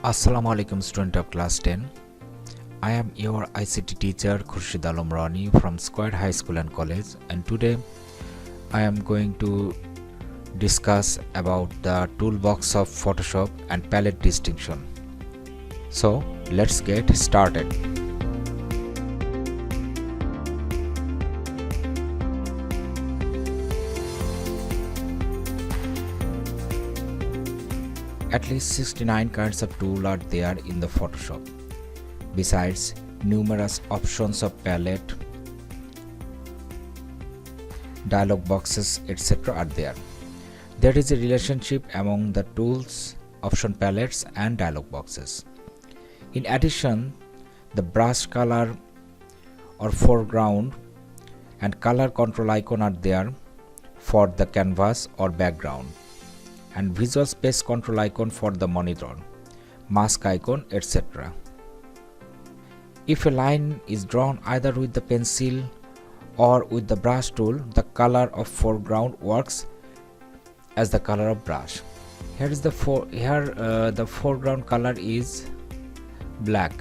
Assalamu alaikum, student of class 10. I am your ICT teacher Khurshid Alam Rani from Square High School and College, and today I am going to discuss about the toolbox of Photoshop and palette distinction. So let's get started. At least 69 kinds of tools are there in the Photoshop. Besides, numerous options of palette, dialog boxes, etc. are there. There is a relationship among the tools, option palettes and dialog boxes. In addition, the brush color or foreground and color control icon are there for the canvas or background, and visual space control icon for the monitor, mask icon, etc. If a line is drawn either with the pencil or with the brush tool, the color of foreground works as the color of brush. Here is the foreground color is black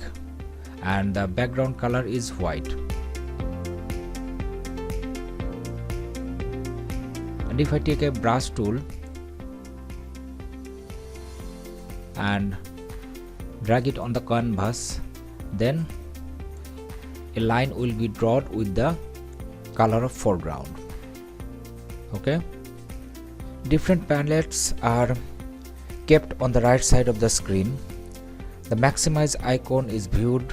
and the background color is white. And if I take a brush tool and drag it on the canvas, then a line will be drawn with the color of foreground. Okay, different palettes are kept on the right side of the screen. The maximize icon is viewed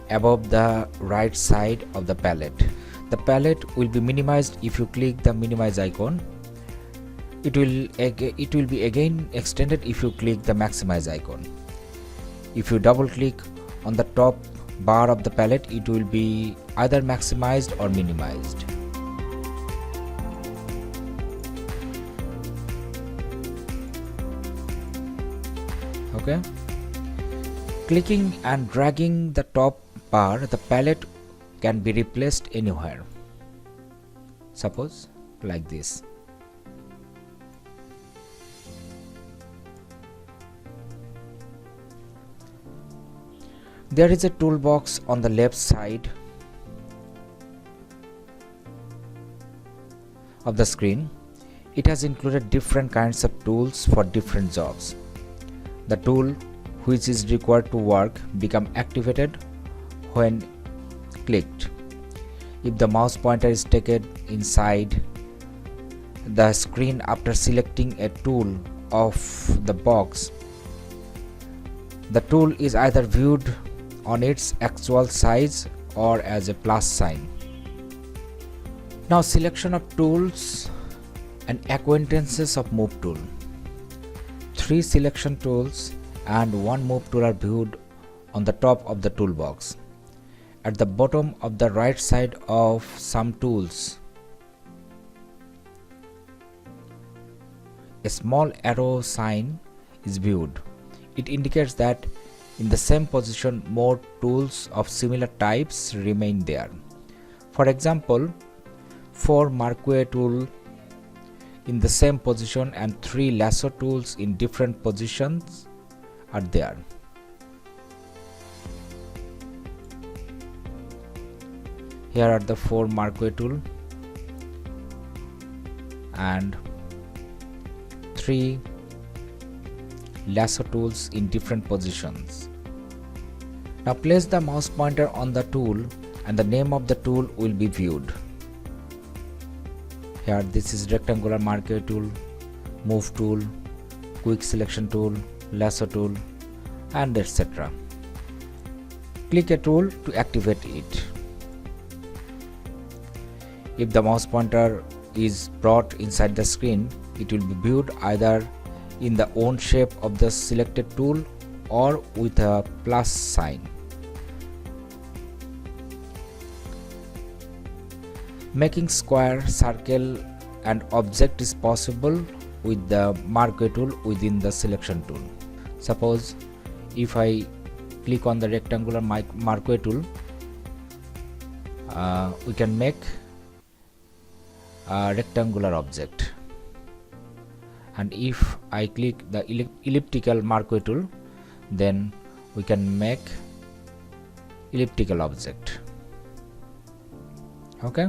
above the right side of the palette. The palette will be minimized if you click the minimize icon. It will be again extended if you click the maximize icon. If you double click on the top bar of the palette, it will be either maximized or minimized. Okay, clicking and dragging the top bar, the palette can be replaced anywhere. Suppose like this. There is a toolbox on the left side of the screen. It has included different kinds of tools for different jobs. The tool which is required to work become activated when clicked. If the mouse pointer is taken inside the screen after selecting a tool of the box, the tool is either viewed on its actual size or as a plus sign. Now selection of tools and acquaintances of move tool. 3 selection tools and 1 move tool are viewed on the top of the toolbox. At the bottom of the right side of some tools, a small arrow sign is viewed. It indicates that in the same position more tools of similar types remain there. For example, 4 marquee tool in the same position and 3 lasso tools in different positions are there. Here are the 4 marquee tool and 3 lasso tools in different positions. Now place the mouse pointer on the tool and the name of the tool will be viewed. Here this is rectangular marquee tool, move tool, quick selection tool, lasso tool, and etc. Click a tool to activate it. If the mouse pointer is brought inside the screen, it will be viewed either in the own shape of the selected tool or with a plus sign. Making square, circle and object is possible with the marquee tool within the selection tool. Suppose if I click on the rectangular marquee tool, we can make a rectangular object. and if I click the elliptical marquee tool, then we can make elliptical object. Okay,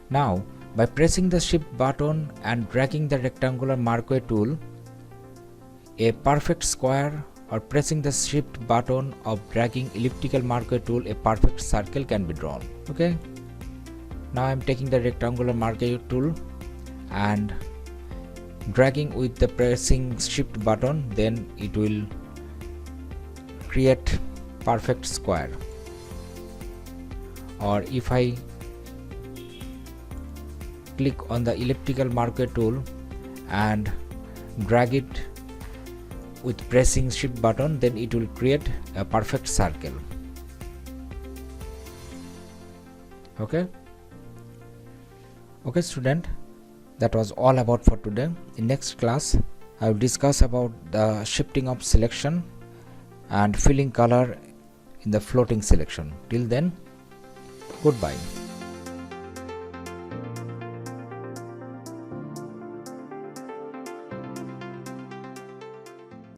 now by pressing the shift button and dragging the rectangular marquee tool, a perfect square, or pressing the shift button of dragging elliptical marquee tool, a perfect circle can be drawn. Okay, now I am taking the rectangular marquee tool and dragging with the pressing shift button, then it will create perfect square. Or if I click on the elliptical marquee tool and drag it with pressing shift button, then it will create a perfect circle. Okay student, that was all about for today. In next class I will discuss about the shifting of selection and filling color in the floating selection. Till then, goodbye.